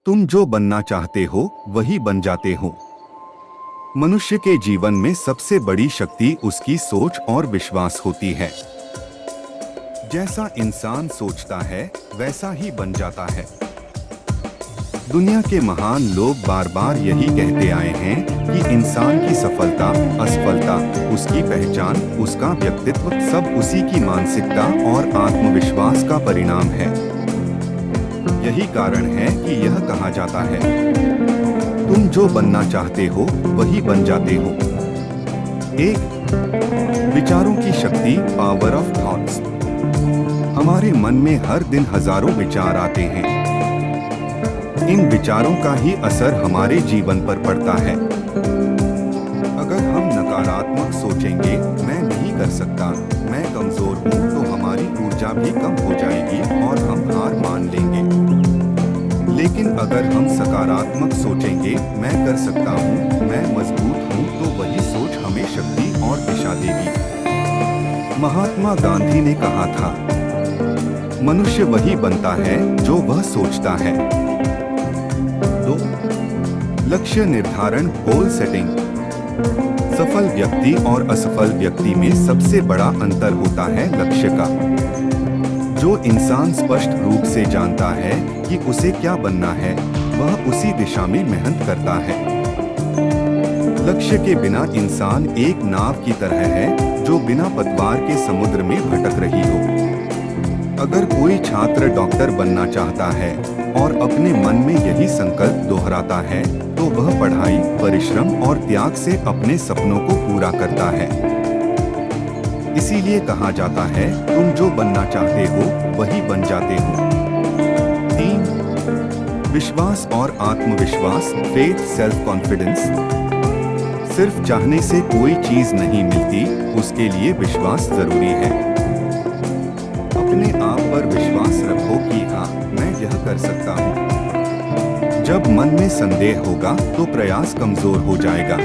तुम जो बनना चाहते हो वही बन जाते हो। मनुष्य के जीवन में सबसे बड़ी शक्ति उसकी सोच और विश्वास होती है। जैसा इंसान सोचता है वैसा ही बन जाता है। दुनिया के महान लोग बार बार यही कहते आए हैं कि इंसान की सफलता, असफलता, उसकी पहचान, उसका व्यक्तित्व सब उसी की मानसिकता और आत्मविश्वास का परिणाम है। यही कारण है कि यह कहा जाता है, तुम जो बनना चाहते हो वही बन जाते हो। एक, विचारों की शक्ति, पावर ऑफ थॉट्स। हमारे मन में हर दिन हजारों विचार आते हैं। इन विचारों का ही असर हमारे जीवन पर पड़ता है। अगर हम नकारात्मक सोचेंगे, मैं नहीं कर सकता, मैं कमजोर हूँ, तो हमारी ऊर्जा भी कम हो जाएगी और हम हार मान लेंगे। लेकिन अगर हम सकारात्मक सोचेंगे, मैं कर सकता हूँ, मैं मजबूत हूँ, तो वही सोच हमें शक्ति और दिशा देगी। महात्मा गांधी ने कहा था, मनुष्य वही बनता है जो वह सोचता है। 2, लक्ष्य निर्धारण, गोल सेटिंग। सफल व्यक्ति और असफल व्यक्ति में सबसे बड़ा अंतर होता है लक्ष्य का। जो इंसान स्पष्ट रूप से जानता है कि उसे क्या बनना है, वह उसी दिशा में मेहनत करता है। लक्ष्य के बिना इंसान एक नाव की तरह है जो बिना पतवार के समुद्र में भटक रही हो। अगर कोई छात्र डॉक्टर बनना चाहता है और अपने मन में यही संकल्प दोहराता है, तो वह पढ़ाई, परिश्रम और त्याग से अपने सपनों को पूरा करता है। इसीलिए कहा जाता है, तुम जो बनना चाहते हो वही बन जाते हो। 3, विश्वास और आत्मविश्वास, फेथ, सेल्फ कॉन्फिडेंस। सिर्फ चाहने से कोई चीज नहीं मिलती, उसके लिए विश्वास जरूरी है। अपने आप पर विश्वास रखो कि हाँ, मैं यह कर सकता हूँ। जब मन में संदेह होगा तो प्रयास कमजोर हो जाएगा।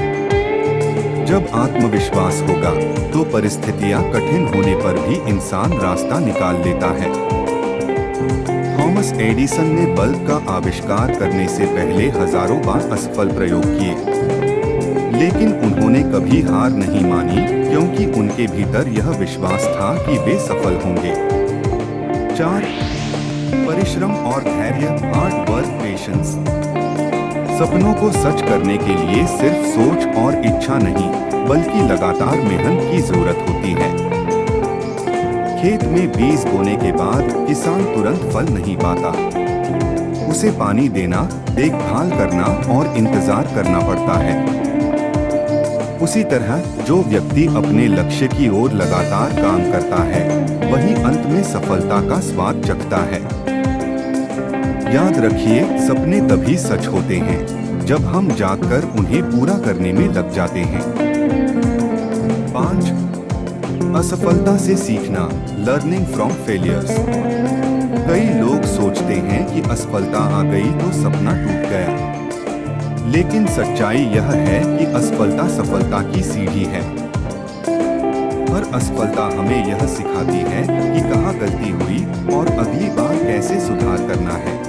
जब आत्मविश्वास होगा तो परिस्थितियां कठिन होने पर भी इंसान रास्ता निकाल लेता है। थॉमस एडिसन ने बल्ब का आविष्कार करने से पहले हजारों बार असफल प्रयोग किए, लेकिन उन्होंने कभी हार नहीं मानी, क्योंकि उनके भीतर यह विश्वास था कि वे सफल होंगे। 4, परिश्रम और धैर्य, हार्ड वर्क, पेशेंस। सपनों को सच करने के लिए सिर्फ सोच और इच्छा नहीं, बल्कि लगातार मेहनत की जरूरत होती है। खेत में बीज बोने के बाद किसान तुरंत फल नहीं पाता। उसे पानी देना, देखभाल करना और इंतजार करना पड़ता है। उसी तरह जो व्यक्ति अपने लक्ष्य की ओर लगातार काम करता है, वही अंत में सफलता का स्वाद चखता है। याद रखिए, सपने तभी सच होते हैं जब हम जागकर उन्हें पूरा करने में लग जाते हैं। 5, असफलता से सीखना, लर्निंग फ्रॉम फेलियर्स। कई लोग सोचते हैं कि असफलता आ गई तो सपना टूट गया, लेकिन सच्चाई यह है कि असफलता सफलता की सीढ़ी है। हर असफलता हमें यह सिखाती है कि कहाँ गलती हुई और अगली बार कैसे सुधार करना है।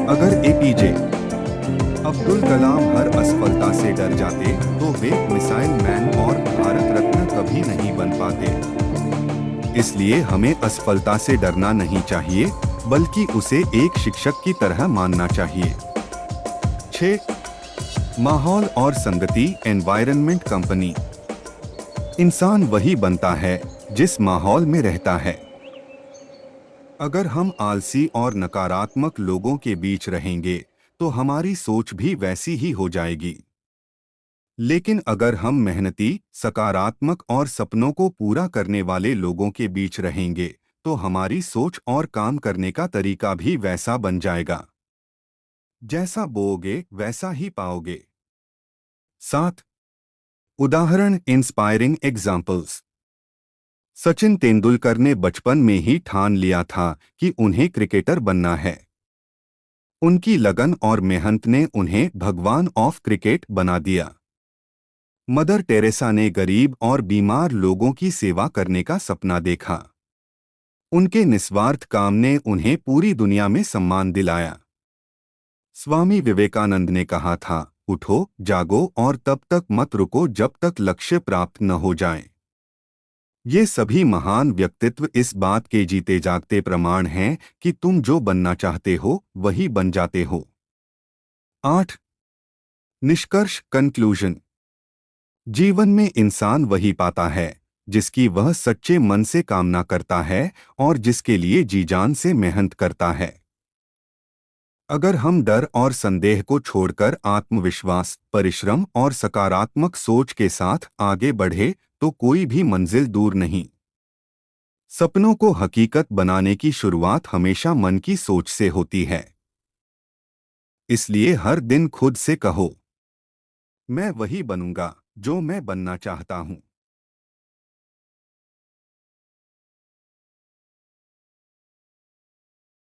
अगर एपीजे अब्दुल कलाम हर असफलता से डर जाते, तो वे मिसाइल मैन और भारत रत्न कभी नहीं बन पाते। इसलिए हमें असफलता से डरना नहीं चाहिए, बल्कि उसे एक शिक्षक की तरह मानना चाहिए। 6, माहौल और संगति, एनवायरनमेंट, कंपनी। इंसान वही बनता है जिस माहौल में रहता है। अगर हम आलसी और नकारात्मक लोगों के बीच रहेंगे, तो हमारी सोच भी वैसी ही हो जाएगी। लेकिन अगर हम मेहनती, सकारात्मक और सपनों को पूरा करने वाले लोगों के बीच रहेंगे, तो हमारी सोच और काम करने का तरीका भी वैसा बन जाएगा। जैसा बोओगे वैसा ही पाओगे। 7, उदाहरण, इंस्पायरिंग एग्जाम्पल्स। सचिन तेंदुलकर ने बचपन में ही ठान लिया था कि उन्हें क्रिकेटर बनना है। उनकी लगन और मेहनत ने उन्हें भगवान ऑफ क्रिकेट बना दिया। मदर टेरेसा ने गरीब और बीमार लोगों की सेवा करने का सपना देखा। उनके निस्वार्थ काम ने उन्हें पूरी दुनिया में सम्मान दिलाया। स्वामी विवेकानंद ने कहा था, उठो, जागो और तब तक मत रुको जब तक लक्ष्य प्राप्त न हो जाए। ये सभी महान व्यक्तित्व इस बात के जीते जागते प्रमाण हैं कि तुम जो बनना चाहते हो वही बन जाते हो। 8 निष्कर्ष कंक्लूजन। जीवन में इंसान वही पाता है जिसकी वह सच्चे मन से कामना करता है और जिसके लिए जी जान से मेहनत करता है। अगर हम डर और संदेह को छोड़कर आत्मविश्वास, परिश्रम और सकारात्मक सोच के साथ आगे बढ़े तो कोई भी मंजिल दूर नहीं। सपनों को हकीकत बनाने की शुरुआत हमेशा मन की सोच से होती है। इसलिए हर दिन खुद से कहो, मैं वही बनूंगा जो मैं बनना चाहता हूं।